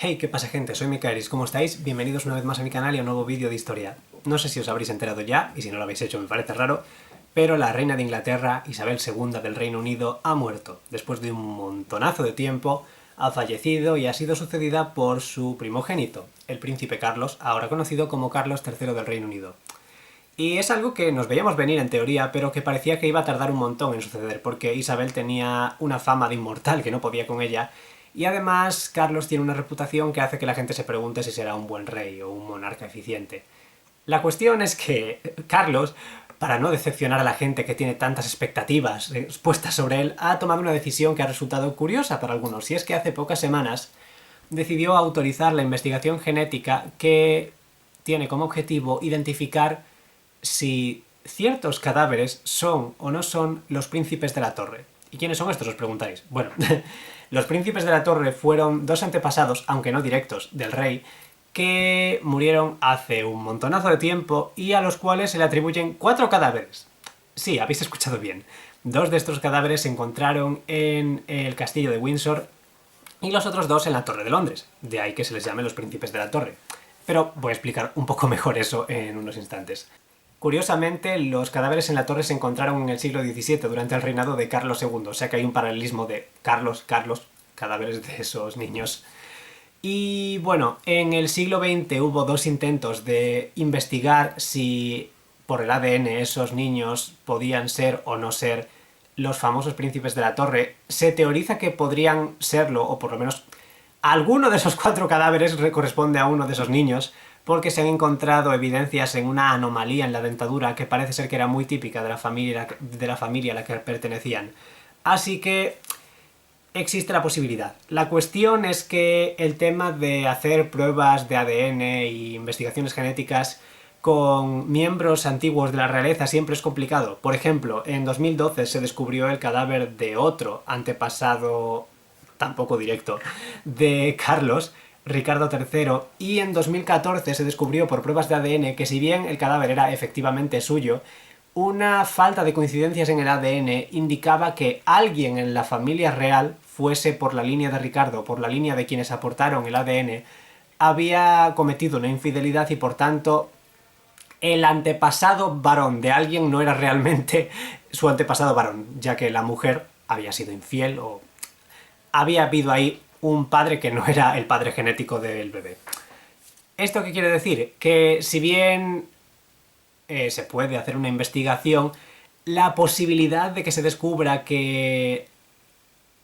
Hey, ¿qué pasa, gente? Soy Mikaelis, ¿cómo estáis? Bienvenidos una vez más a mi canal y a un nuevo vídeo de historia. No sé si os habréis enterado ya, y si no lo habéis hecho me parece raro, pero la reina de Inglaterra, Isabel II del Reino Unido, ha muerto. Después de un montonazo de tiempo, ha fallecido y ha sido sucedida por su primogénito, el príncipe Carlos, ahora conocido como Carlos III del Reino Unido. Y es algo que nos veíamos venir en teoría, pero que parecía que iba a tardar un montón en suceder, porque Isabel tenía una fama de inmortal que no podía con ella, y además Carlos tiene una reputación que hace que la gente se pregunte si será un buen rey o un monarca eficiente. La cuestión es que Carlos, para no decepcionar a la gente que tiene tantas expectativas puestas sobre él, ha tomado una decisión que ha resultado curiosa para algunos, y es que hace pocas semanas decidió autorizar la investigación genética que tiene como objetivo identificar si ciertos cadáveres son o no son los príncipes de la Torre. ¿Y quiénes son estos, os preguntáis? Bueno, los príncipes de la Torre fueron dos antepasados, aunque no directos, del rey, que murieron hace un montonazo de tiempo y a los cuales se le atribuyen 4 cadáveres. Sí, habéis escuchado bien. 2 de estos cadáveres se encontraron en el castillo de Windsor y los otros 2 en la Torre de Londres. De ahí que se les llame los príncipes de la Torre. Pero voy a explicar un poco mejor eso en unos instantes. Curiosamente, los cadáveres en la torre se encontraron en el siglo XVII, durante el reinado de Carlos II, o sea que hay un paralelismo de Carlos, cadáveres de esos niños. Y bueno, en el siglo XX hubo 2 intentos de investigar si por el ADN esos niños podían ser o no ser los famosos príncipes de la torre. Se teoriza que podrían serlo, o por lo menos alguno de esos 4 cadáveres corresponde a uno de esos niños, porque se han encontrado evidencias en una anomalía en la dentadura que parece ser que era muy típica de la familia a la que pertenecían. Así que existe la posibilidad. La cuestión es que el tema de hacer pruebas de ADN e investigaciones genéticas con miembros antiguos de la realeza siempre es complicado. Por ejemplo, en 2012 se descubrió el cadáver de otro antepasado, tampoco directo, de Carlos, Ricardo III, y en 2014 se descubrió por pruebas de ADN que si bien el cadáver era efectivamente suyo, una falta de coincidencias en el ADN indicaba que alguien en la familia real, fuese por la línea de Ricardo, por la línea de quienes aportaron el ADN, había cometido una infidelidad y por tanto el antepasado varón de alguien no era realmente su antepasado varón, ya que la mujer había sido infiel o había habido ahí un padre que no era el padre genético del bebé. ¿Esto qué quiere decir? Que si bien se puede hacer una investigación, la posibilidad de que se descubra que,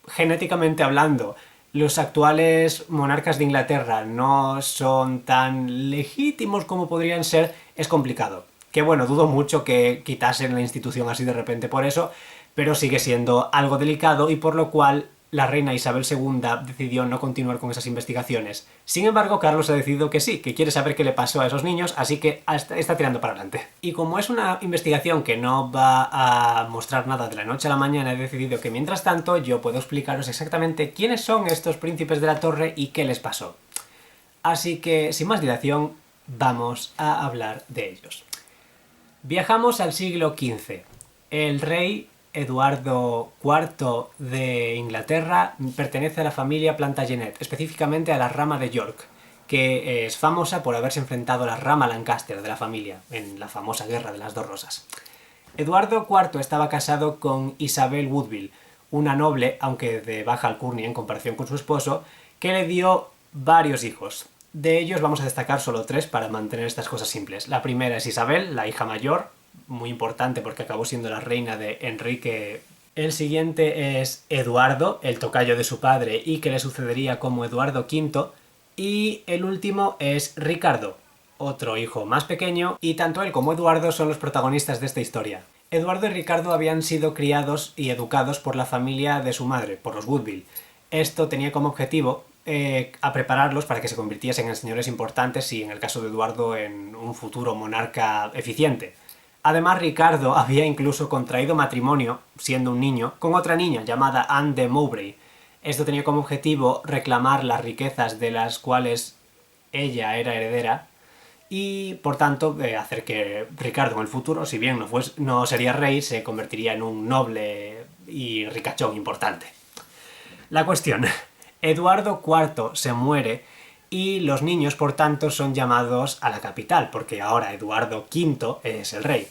genéticamente hablando, los actuales monarcas de Inglaterra no son tan legítimos como podrían ser, es complicado. Que bueno, dudo mucho que quitasen la institución así de repente por eso, pero sigue siendo algo delicado y por lo cual la reina Isabel II decidió no continuar con esas investigaciones. Sin embargo, Carlos ha decidido que sí, que quiere saber qué le pasó a esos niños, así que está tirando para adelante. Y como es una investigación que no va a mostrar nada de la noche a la mañana, he decidido que mientras tanto yo puedo explicaros exactamente quiénes son estos príncipes de la torre y qué les pasó. Así que, sin más dilación, vamos a hablar de ellos. Viajamos al siglo XV. El rey Eduardo IV de Inglaterra pertenece a la familia Plantagenet, específicamente a la rama de York, que es famosa por haberse enfrentado a la rama Lancaster de la familia, en la famosa Guerra de las Dos Rosas. Eduardo IV estaba casado con Isabel Woodville, una noble, aunque de baja alcurnia en comparación con su esposo, que le dio varios hijos. De ellos vamos a destacar solo 3 para mantener estas cosas simples. La primera es Isabel, la hija mayor, muy importante porque acabó siendo la reina de Enrique. El siguiente es Eduardo, el tocayo de su padre y que le sucedería como Eduardo V. Y el último es Ricardo, otro hijo más pequeño, y tanto él como Eduardo son los protagonistas de esta historia. Eduardo y Ricardo habían sido criados y educados por la familia de su madre, por los Woodville. Esto tenía como objetivo a prepararlos para que se convirtiesen en señores importantes y, en el caso de Eduardo, en un futuro monarca eficiente. Además, Ricardo había incluso contraído matrimonio, siendo un niño, con otra niña llamada Anne de Mowbray. Esto tenía como objetivo reclamar las riquezas de las cuales ella era heredera y, por tanto, hacer que Ricardo en el futuro, si bien no sería rey, se convertiría en un noble y ricachón importante. La cuestión: Eduardo IV se muere y los niños, por tanto, son llamados a la capital, porque ahora Eduardo V es el rey.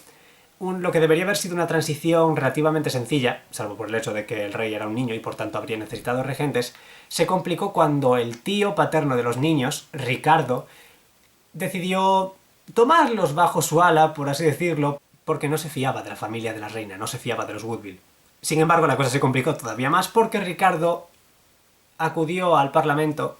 Lo que debería haber sido una transición relativamente sencilla, salvo por el hecho de que el rey era un niño y por tanto habría necesitado regentes, se complicó cuando el tío paterno de los niños, Ricardo, decidió tomarlos bajo su ala, por así decirlo, porque no se fiaba de la familia de la reina, no se fiaba de los Woodville. Sin embargo, la cosa se complicó todavía más porque Ricardo acudió al Parlamento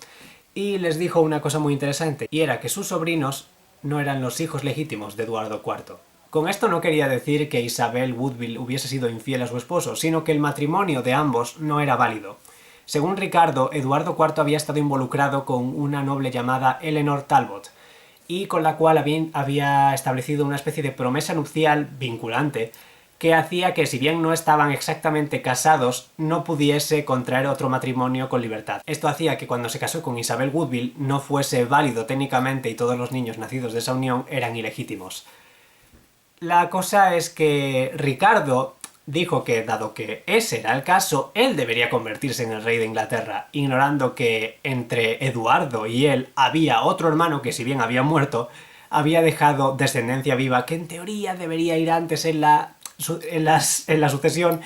y les dijo una cosa muy interesante, y era que sus sobrinos no eran los hijos legítimos de Eduardo IV. Con esto no quería decir que Isabel Woodville hubiese sido infiel a su esposo, sino que el matrimonio de ambos no era válido. Según Ricardo, Eduardo IV había estado involucrado con una noble llamada Eleanor Talbot, y con la cual había establecido una especie de promesa nupcial vinculante que hacía que, si bien no estaban exactamente casados, no pudiese contraer otro matrimonio con libertad. Esto hacía que cuando se casó con Isabel Woodville no fuese válido técnicamente y todos los niños nacidos de esa unión eran ilegítimos. La cosa es que Ricardo dijo que, dado que ese era el caso, él debería convertirse en el rey de Inglaterra, ignorando que entre Eduardo y él había otro hermano que, si bien había muerto, había dejado descendencia viva que en teoría debería ir antes en la sucesión,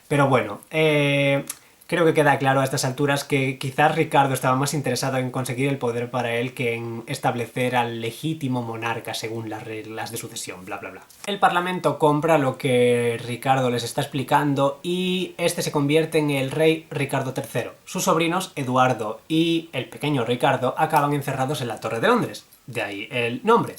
pero bueno, creo que queda claro a estas alturas que quizás Ricardo estaba más interesado en conseguir el poder para él que en establecer al legítimo monarca según las reglas de sucesión, bla bla bla. El Parlamento compra lo que Ricardo les está explicando y este se convierte en el rey Ricardo III. Sus sobrinos, Eduardo y el pequeño Ricardo, acaban encerrados en la Torre de Londres, de ahí el nombre.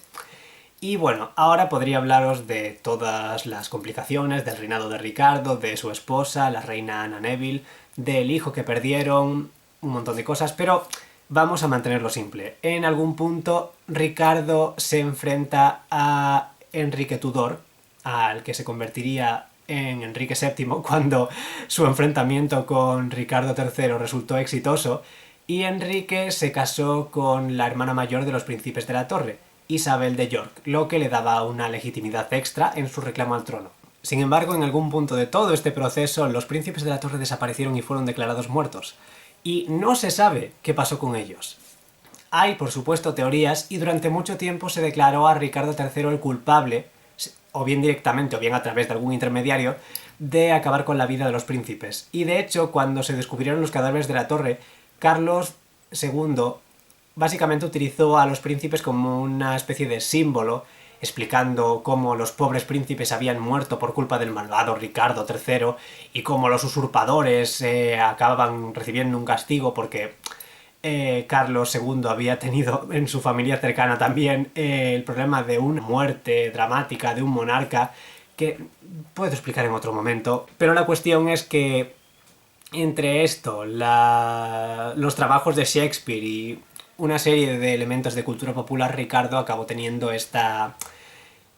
Y bueno, ahora podría hablaros de todas las complicaciones del reinado de Ricardo, de su esposa, la reina Anna Neville, del hijo que perdieron, un montón de cosas, pero vamos a mantenerlo simple. En algún punto Ricardo se enfrenta a Enrique Tudor, al que se convertiría en Enrique VII cuando su enfrentamiento con Ricardo III resultó exitoso, y Enrique se casó con la hermana mayor de los príncipes de la Torre, Isabel de York, lo que le daba una legitimidad extra en su reclamo al trono. Sin embargo, en algún punto de todo este proceso, los príncipes de la Torre desaparecieron y fueron declarados muertos, y no se sabe qué pasó con ellos. Hay, por supuesto, teorías, y durante mucho tiempo se declaró a Ricardo III el culpable, o bien directamente o bien a través de algún intermediario, de acabar con la vida de los príncipes. Y de hecho, cuando se descubrieron los cadáveres de la Torre, Carlos II básicamente utilizó a los príncipes como una especie de símbolo, explicando cómo los pobres príncipes habían muerto por culpa del malvado Ricardo III y cómo los usurpadores acababan recibiendo un castigo porque Carlos II había tenido en su familia cercana también el problema de una muerte dramática de un monarca, que puedo explicar en otro momento, pero la cuestión es que entre esto, los trabajos de Shakespeare y una serie de elementos de cultura popular, Ricardo acabó teniendo esta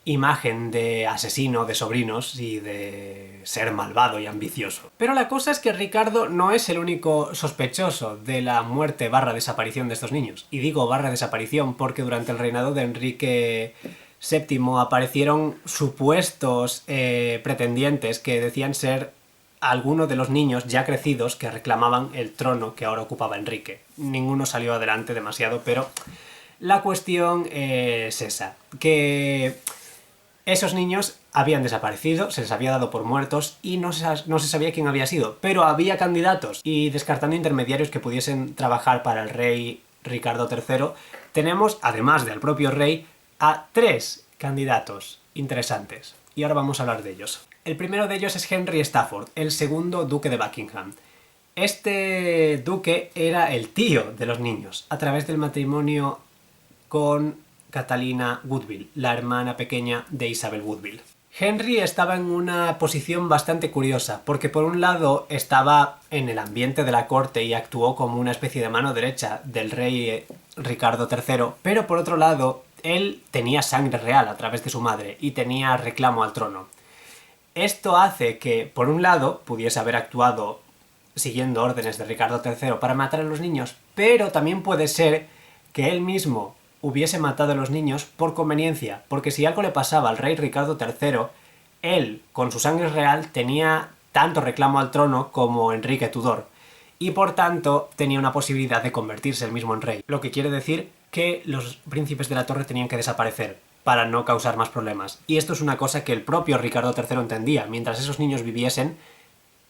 imagen de asesino de sobrinos y de ser malvado y ambicioso. Pero la cosa es que Ricardo no es el único sospechoso de la muerte / desaparición de estos niños. Y digo / desaparición porque durante el reinado de Enrique VII aparecieron supuestos pretendientes que decían ser algunos de los niños ya crecidos que reclamaban el trono que ahora ocupaba Enrique. Ninguno salió adelante demasiado, pero la cuestión es esa, que esos niños habían desaparecido, se les había dado por muertos y no se sabía quién había sido, pero había candidatos, y descartando intermediarios que pudiesen trabajar para el rey Ricardo III, tenemos, además del propio rey, a 3 candidatos interesantes. Y ahora vamos a hablar de ellos. El primero de ellos es Henry Stafford, el segundo duque de Buckingham. Este duque era el tío de los niños, a través del matrimonio con Catalina Woodville, la hermana pequeña de Isabel Woodville. Henry estaba en una posición bastante curiosa, porque por un lado estaba en el ambiente de la corte y actuó como una especie de mano derecha del rey Ricardo III, pero por otro lado él tenía sangre real a través de su madre y tenía reclamo al trono. Esto hace que, por un lado, pudiese haber actuado siguiendo órdenes de Ricardo III para matar a los niños, pero también puede ser que él mismo hubiese matado a los niños por conveniencia, porque si algo le pasaba al rey Ricardo III, él, con su sangre real, tenía tanto reclamo al trono como Enrique Tudor, y por tanto tenía una posibilidad de convertirse él mismo en rey. Lo que quiere decir que los príncipes de la torre tenían que desaparecer para no causar más problemas. Y esto es una cosa que el propio Ricardo III entendía. Mientras esos niños viviesen,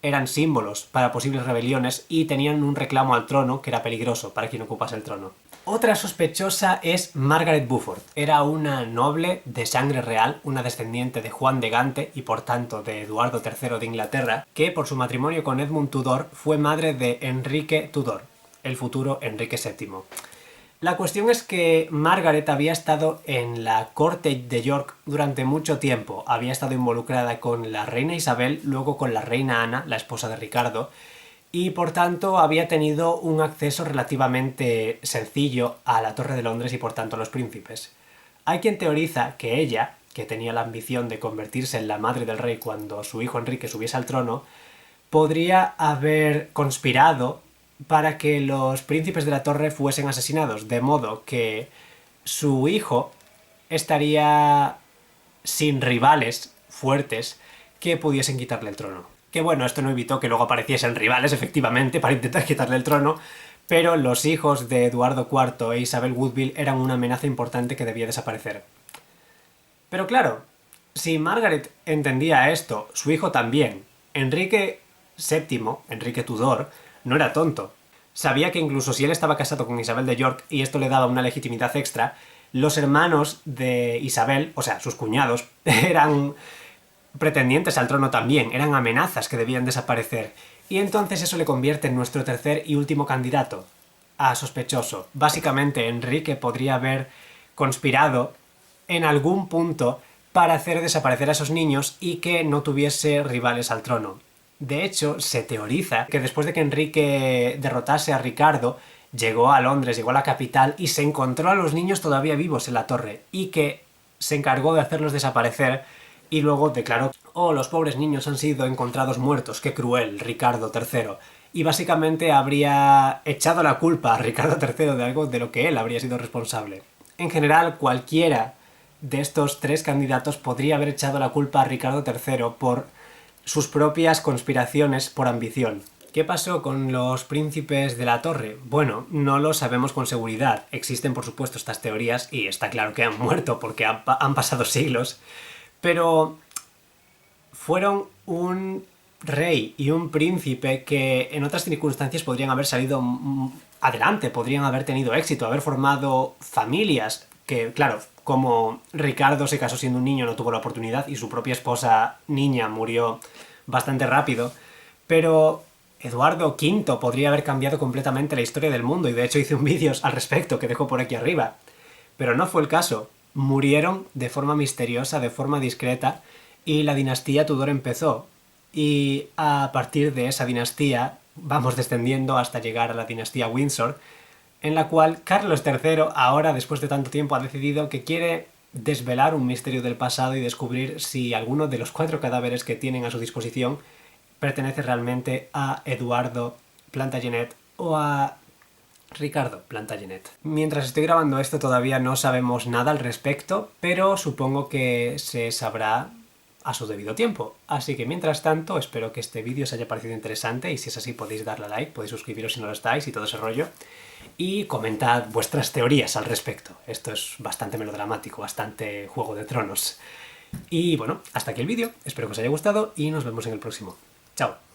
eran símbolos para posibles rebeliones y tenían un reclamo al trono que era peligroso para quien ocupase el trono. Otra sospechosa es Margaret Beaufort. Era una noble de sangre real, una descendiente de Juan de Gante y por tanto de Eduardo III de Inglaterra, que por su matrimonio con Edmund Tudor fue madre de Enrique Tudor, el futuro Enrique VII. La cuestión es que Margaret había estado en la corte de York durante mucho tiempo. Había estado involucrada con la reina Isabel, luego con la reina Ana, la esposa de Ricardo, y por tanto había tenido un acceso relativamente sencillo a la Torre de Londres y por tanto a los príncipes. Hay quien teoriza que ella, que tenía la ambición de convertirse en la madre del rey cuando su hijo Enrique subiese al trono, podría haber conspirado para que los príncipes de la torre fuesen asesinados, de modo que su hijo estaría sin rivales fuertes que pudiesen quitarle el trono. Que bueno, esto no evitó que luego apareciesen rivales, efectivamente, para intentar quitarle el trono, pero los hijos de Eduardo IV e Isabel Woodville eran una amenaza importante que debía desaparecer. Pero claro, si Margaret entendía esto, su hijo también, Enrique VII, Enrique Tudor, no era tonto. Sabía que incluso si él estaba casado con Isabel de York y esto le daba una legitimidad extra, los hermanos de Isabel, o sea, sus cuñados, eran pretendientes al trono también, eran amenazas que debían desaparecer. Y entonces eso le convierte en nuestro tercer y último candidato a sospechoso. Básicamente, Enrique podría haber conspirado en algún punto para hacer desaparecer a esos niños y que no tuviese rivales al trono. De hecho, se teoriza que después de que Enrique derrotase a Ricardo, llegó a Londres, llegó a la capital y se encontró a los niños todavía vivos en la torre y que se encargó de hacerlos desaparecer y luego declaró: «Oh, los pobres niños han sido encontrados muertos, qué cruel, Ricardo III». Y básicamente habría echado la culpa a Ricardo III de algo de lo que él habría sido responsable. En general, cualquiera de estos tres candidatos podría haber echado la culpa a Ricardo III por sus propias conspiraciones por ambición. ¿Qué pasó con los príncipes de la torre? Bueno, no lo sabemos con seguridad. Existen, por supuesto, estas teorías y está claro que han muerto porque han pasado siglos. Pero fueron un rey y un príncipe que en otras circunstancias podrían haber salido adelante, podrían haber tenido éxito, haber formado familias que, claro, como Ricardo se casó siendo un niño, no tuvo la oportunidad y su propia esposa niña murió bastante rápido, pero Eduardo V podría haber cambiado completamente la historia del mundo y de hecho hice un vídeo al respecto que dejo por aquí arriba. Pero no fue el caso. Murieron de forma misteriosa, de forma discreta, y la dinastía Tudor empezó. Y a partir de esa dinastía vamos descendiendo hasta llegar a la dinastía Windsor, en la cual Carlos III, ahora después de tanto tiempo, ha decidido que quiere desvelar un misterio del pasado y descubrir si alguno de los 4 cadáveres que tienen a su disposición pertenece realmente a Eduardo Plantagenet o a Ricardo Plantagenet. Mientras estoy grabando esto todavía no sabemos nada al respecto, pero supongo que se sabrá a su debido tiempo. Así que mientras tanto espero que este vídeo os haya parecido interesante y si es así podéis darle a like, podéis suscribiros si no lo estáis y todo ese rollo. Y comentad vuestras teorías al respecto. Esto es bastante melodramático, bastante Juego de Tronos. Y bueno, hasta aquí el vídeo, espero que os haya gustado y nos vemos en el próximo. ¡Chao!